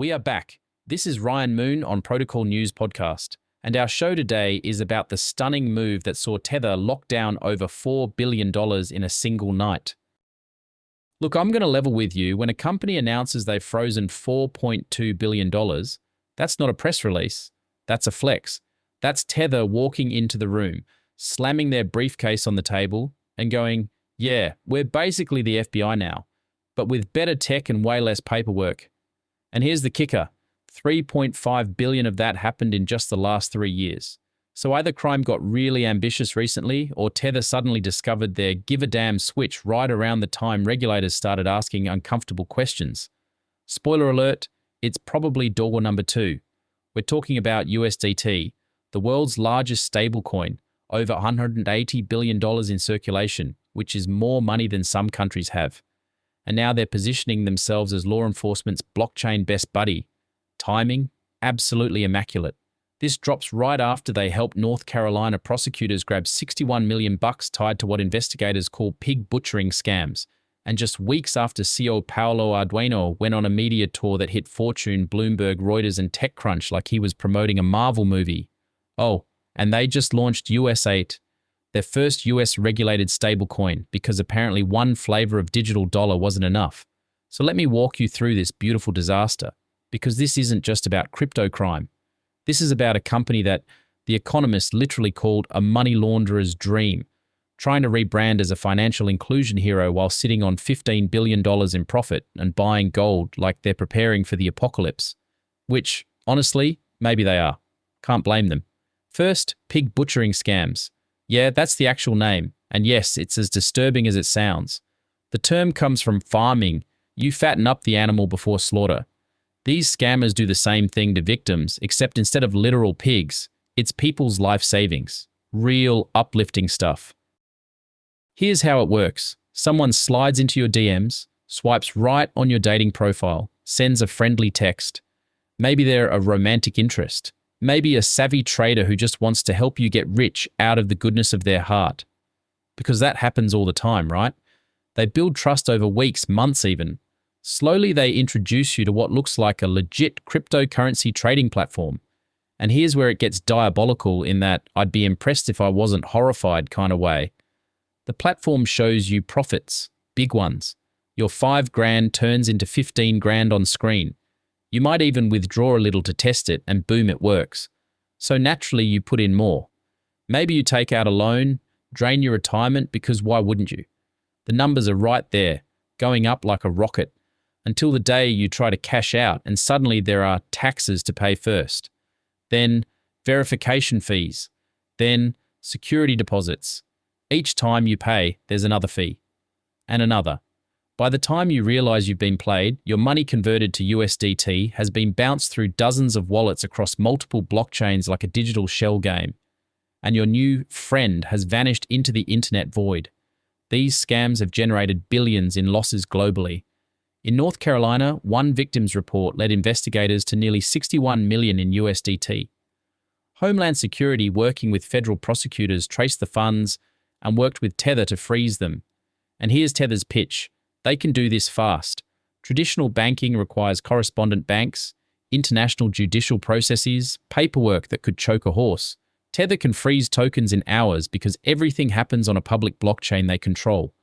We are back. This is Ryan Moon on Protocol News Podcast, and our show today is about the stunning move that saw Tether lock down over $4 billion in a single night. Look, I'm going to level with you. When a company announces they've frozen $4.2 billion, that's not a press release. That's a flex. That's Tether walking into the room, slamming their briefcase on the table and going, yeah, we're basically the FBI now, but with better tech and way less paperwork. And here's the kicker. 3.5 billion of that happened in just the last 3 years. So either crime got really ambitious recently, or Tether suddenly discovered their give-a-damn switch right around the time regulators started asking uncomfortable questions. Spoiler alert, it's probably door number 2. We're talking about USDT, the world's largest stablecoin, over $180 billion in circulation, which is more money than some countries have. And now they're positioning themselves as law enforcement's blockchain best buddy. Timing? Absolutely immaculate. This drops right after they helped North Carolina prosecutors grab $61 million tied to what investigators call pig butchering scams, and just weeks after CEO Paolo Arduino went on a media tour that hit Fortune, Bloomberg, Reuters, and TechCrunch like he was promoting a Marvel movie. Oh, and they just launched US8, their first US-regulated stablecoin, because apparently one flavor of digital dollar wasn't enough. So let me walk you through this beautiful disaster, because this isn't just about crypto crime. This is about a company that The Economist literally called a money launderer's dream, trying to rebrand as a financial inclusion hero while sitting on $15 billion in profit and buying gold like they're preparing for the apocalypse. Which, honestly, maybe they are. Can't blame them. First, pig butchering scams. Yeah, that's the actual name, and yes, it's as disturbing as it sounds. The term comes from farming. You fatten up the animal before slaughter. These scammers do the same thing to victims, except instead of literal pigs, it's people's life savings. Real, uplifting stuff. Here's how it works. Someone slides into your DMs, swipes right on your dating profile, sends a friendly text. Maybe they're a romantic interest. Maybe a savvy trader who just wants to help you get rich out of the goodness of their heart. Because that happens all the time, right? They build trust over weeks, months even. Slowly they introduce you to what looks like a legit cryptocurrency trading platform. And here's where it gets diabolical in that I'd be impressed if I wasn't horrified kind of way. The platform shows you profits, big ones. Your $5,000 turns into $15,000 on screen. You might even withdraw a little to test it and boom, it works. So naturally you put in more. Maybe you take out a loan, drain your retirement because why wouldn't you? The numbers are right there, going up like a rocket, until the day you try to cash out and suddenly there are taxes to pay first. Then verification fees. Then security deposits. Each time you pay, there's another fee. And another. By the time you realize you've been played, your money converted to USDT has been bounced through dozens of wallets across multiple blockchains like a digital shell game. And your new friend has vanished into the internet void. These scams have generated billions in losses globally. In North Carolina, one victim's report led investigators to nearly $61 million in USDT. Homeland Security, working with federal prosecutors, traced the funds and worked with Tether to freeze them. And here's Tether's pitch. They can do this fast. Traditional banking requires correspondent banks, international judicial processes, paperwork that could choke a horse. Tether can freeze tokens in hours because everything happens on a public blockchain they control.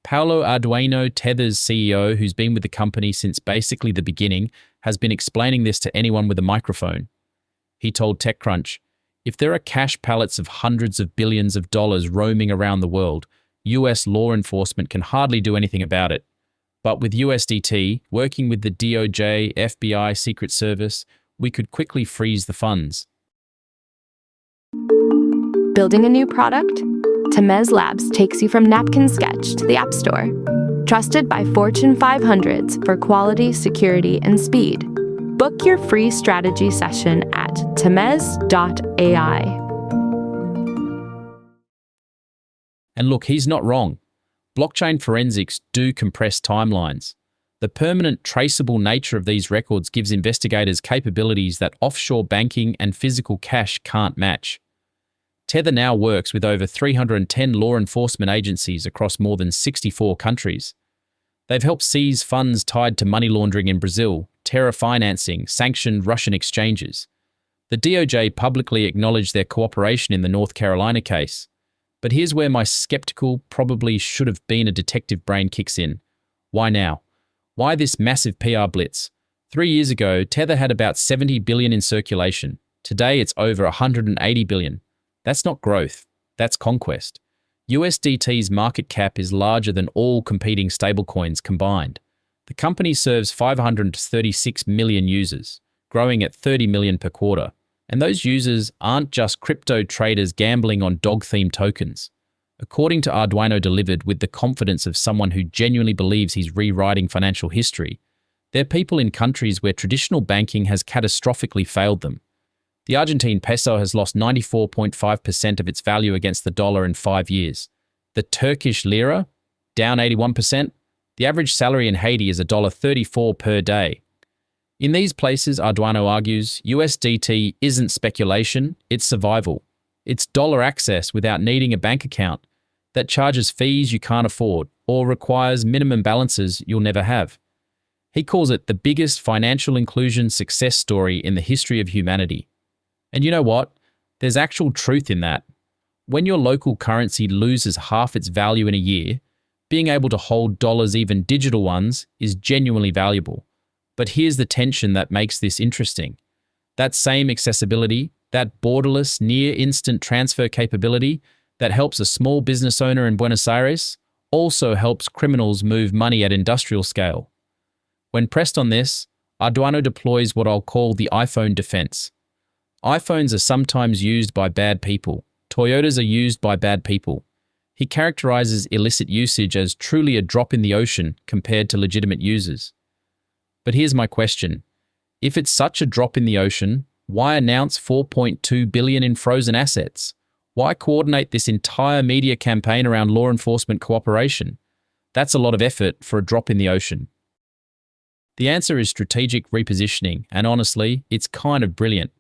Paolo Arduino, Tether's CEO, who's been with the company since basically the beginning, has been explaining this to anyone with a microphone. He told TechCrunch, if there are cash pallets of hundreds of billions of dollars roaming around the world, US law enforcement can hardly do anything about it. But with USDT, working with the DOJ, FBI, Secret Service, we could quickly freeze the funds. Building a new product? Temez Labs takes you from napkin sketch to the App Store. Trusted by Fortune 500s for quality, security, and speed. Book your free strategy session at temez.ai. And look, he's not wrong. Blockchain forensics do compress timelines. The permanent, traceable nature of these records gives investigators capabilities that offshore banking and physical cash can't match. Tether now works with over 310 law enforcement agencies across more than 64 countries. They've helped seize funds tied to money laundering in Brazil, terror financing, sanctioned Russian exchanges. The DOJ publicly acknowledged their cooperation in the North Carolina case. But here's where my skeptical, probably should have been a detective brain kicks in. Why now? Why this massive PR blitz? 3 years ago, Tether had about 70 billion in circulation. Today, it's over 180 billion. That's not growth, that's conquest. USDT's market cap is larger than all competing stablecoins combined. The company serves 536 million users, growing at 30 million per quarter. And those users aren't just crypto traders gambling on dog-themed tokens. According to Arduino Delivered, with the confidence of someone who genuinely believes he's rewriting financial history, they're people in countries where traditional banking has catastrophically failed them. The Argentine peso has lost 94.5% of its value against the dollar in 5 years. The Turkish lira, down 81%. The average salary in Haiti is $1.34 per day. In these places, Arduino argues, USDT isn't speculation, it's survival. It's dollar access without needing a bank account that charges fees you can't afford or requires minimum balances you'll never have. He calls it the biggest financial inclusion success story in the history of humanity. And you know what? There's actual truth in that. When your local currency loses half its value in a year, being able to hold dollars, even digital ones, is genuinely valuable. But here's the tension that makes this interesting. That same accessibility, that borderless, near-instant transfer capability that helps a small business owner in Buenos Aires, also helps criminals move money at industrial scale. When pressed on this, Arduino deploys what I'll call the iPhone defense. iPhones are sometimes used by bad people. Toyotas are used by bad people. He characterizes illicit usage as truly a drop in the ocean compared to legitimate users. But here's my question. If it's such a drop in the ocean, why announce 4.2 billion in frozen assets? Why coordinate this entire media campaign around law enforcement cooperation? That's a lot of effort for a drop in the ocean. The answer is strategic repositioning, and honestly, it's kind of brilliant.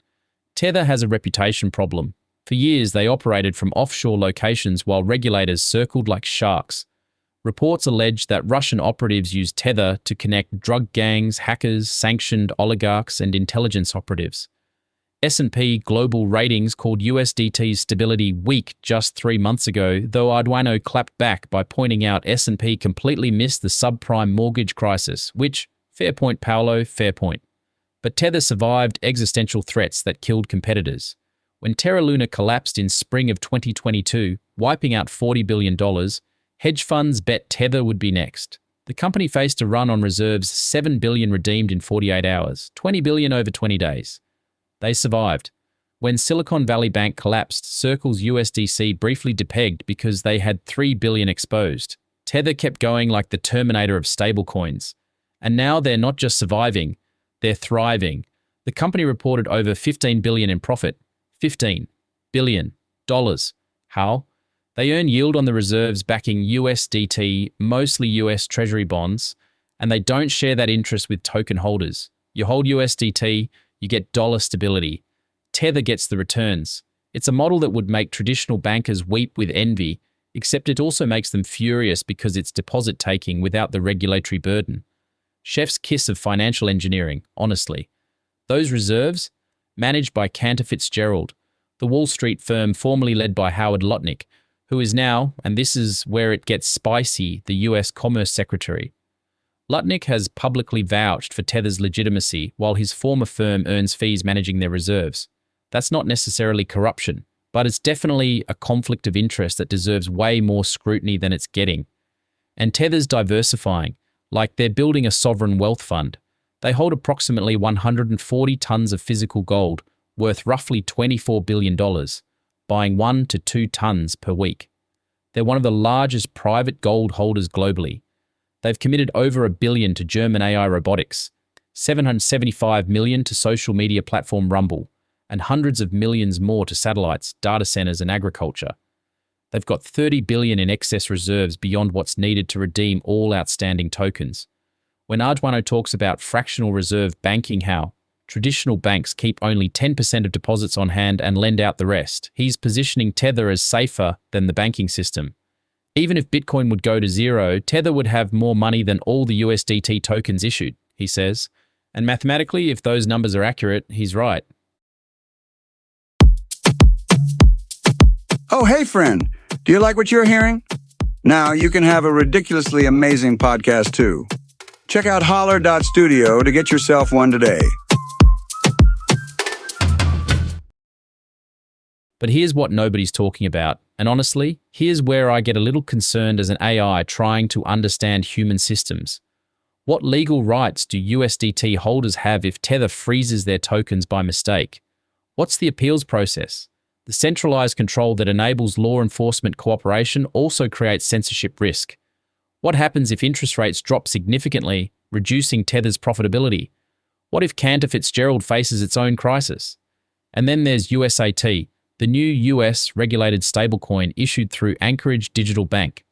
Tether has a reputation problem. For years, they operated from offshore locations while regulators circled like sharks. Reports allege that Russian operatives used Tether to connect drug gangs, hackers, sanctioned oligarchs, and intelligence operatives. S&P Global Ratings called USDT's stability weak just 3 months ago, though Arduino clapped back by pointing out S&P completely missed the subprime mortgage crisis, which, fair point, Paolo, fair point. But Tether survived existential threats that killed competitors. When Terra Luna collapsed in spring of 2022, wiping out $40 billion, hedge funds bet Tether would be next. The company faced a run on reserves, 7 billion redeemed in 48 hours, 20 billion over 20 days. They survived. When Silicon Valley Bank collapsed, Circle's USDC briefly depegged because they had 3 billion exposed. Tether kept going like the Terminator of stablecoins. And now they're not just surviving, they're thriving. The company reported over 15 billion in profit. $15 billion. How? They earn yield on the reserves backing USDT, mostly US Treasury bonds, and they don't share that interest with token holders. You hold USDT, you get dollar stability. Tether gets the returns. It's a model that would make traditional bankers weep with envy, except it also makes them furious because it's deposit taking without the regulatory burden. Chef's kiss of financial engineering, honestly. Those reserves, managed by Cantor Fitzgerald, the Wall Street firm formerly led by Howard Lutnick, who is now, and this is where it gets spicy, the US Commerce Secretary. Lutnick has publicly vouched for Tether's legitimacy while his former firm earns fees managing their reserves. That's not necessarily corruption, but it's definitely a conflict of interest that deserves way more scrutiny than it's getting. And Tether's diversifying, like they're building a sovereign wealth fund. They hold approximately 140 tons of physical gold, worth roughly $24 billion, buying 1 to 2 tons per week. They're one of the largest private gold holders globally. They've committed over $1 billion to German AI robotics, $775 million to social media platform Rumble, and hundreds of millions more to satellites, data centers, and agriculture. They've got $30 billion in excess reserves beyond what's needed to redeem all outstanding tokens. When Arduino talks about fractional reserve banking, how traditional banks keep only 10% of deposits on hand and lend out the rest, he's positioning Tether as safer than the banking system. Even if Bitcoin would go to zero, Tether would have more money than all the USDT tokens issued, he says. And mathematically, if those numbers are accurate, he's right. Oh, hey, friend. Do you like what you're hearing? Now you can have a ridiculously amazing podcast, too. Check out holler.studio to get yourself one today. But here's what nobody's talking about. And honestly, here's where I get a little concerned as an AI trying to understand human systems. What legal rights do USDT holders have if Tether freezes their tokens by mistake? What's the appeals process? The centralized control that enables law enforcement cooperation also creates censorship risk. What happens if interest rates drop significantly, reducing Tether's profitability? What if Cantor Fitzgerald faces its own crisis? And then there's USAT, the new US regulated stablecoin issued through Anchorage Digital Bank.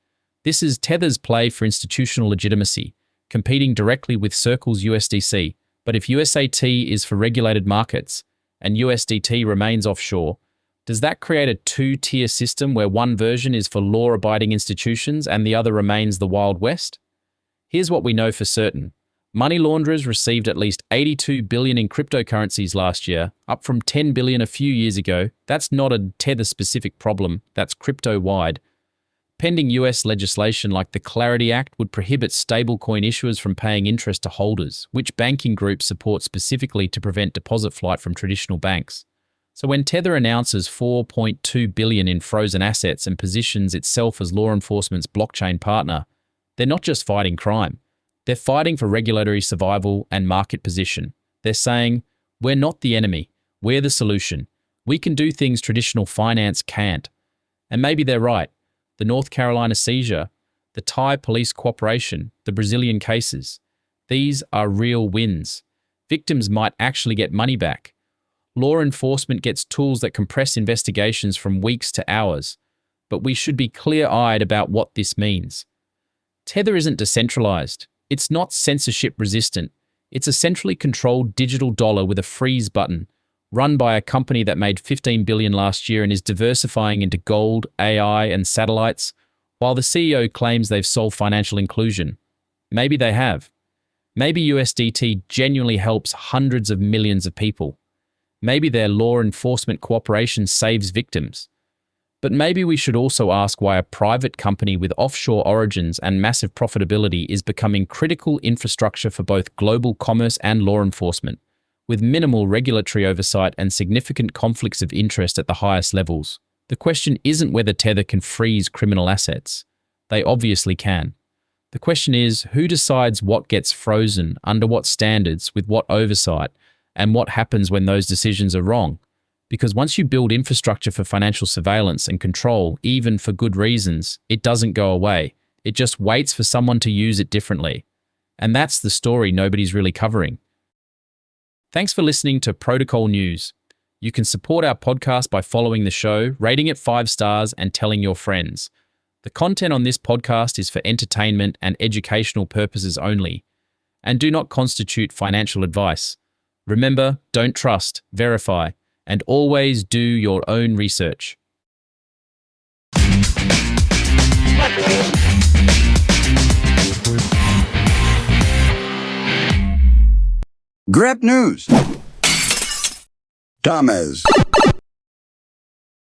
This is Tether's play for institutional legitimacy, competing directly with Circle's USDC. But if USAT is for regulated markets and USDT remains offshore, does that create a two-tier system where one version is for law-abiding institutions and the other remains the Wild West? Here's what we know for certain. Money launderers received at least $82 billion in cryptocurrencies last year, up from $10 billion a few years ago. That's not a Tether-specific problem, that's crypto-wide. Pending US legislation like the Clarity Act would prohibit stablecoin issuers from paying interest to holders, which banking groups support specifically to prevent deposit flight from traditional banks. So when Tether announces $4.2 billion in frozen assets and positions itself as law enforcement's blockchain partner, they're not just fighting crime. They're fighting for regulatory survival and market position. They're saying, we're not the enemy, we're the solution. We can do things traditional finance can't. And maybe they're right. The North Carolina seizure, the Thai police cooperation, the Brazilian cases. These are real wins. Victims might actually get money back. Law enforcement gets tools that compress investigations from weeks to hours, but we should be clear-eyed about what this means. Tether isn't decentralized. It's not censorship-resistant. It's a centrally controlled digital dollar with a freeze button, run by a company that made $15 billion last year and is diversifying into gold, AI, and satellites, while the CEO claims they've solved financial inclusion. Maybe they have. Maybe USDT genuinely helps hundreds of millions of people. Maybe their law enforcement cooperation saves victims. But maybe we should also ask why a private company with offshore origins and massive profitability is becoming critical infrastructure for both global commerce and law enforcement, with minimal regulatory oversight and significant conflicts of interest at the highest levels. The question isn't whether Tether can freeze criminal assets. They obviously can. The question is, who decides what gets frozen, under what standards, with what oversight, and what happens when those decisions are wrong? Because once you build infrastructure for financial surveillance and control, even for good reasons, it doesn't go away. It just waits for someone to use it differently. And that's the story nobody's really covering. Thanks for listening to Protocol News. You can support our podcast by following the show, rating it 5 stars, and telling your friends. The content on this podcast is for entertainment and educational purposes only, and do not constitute financial advice. Remember, don't trust, verify, and always do your own research. Grep News. Tamez.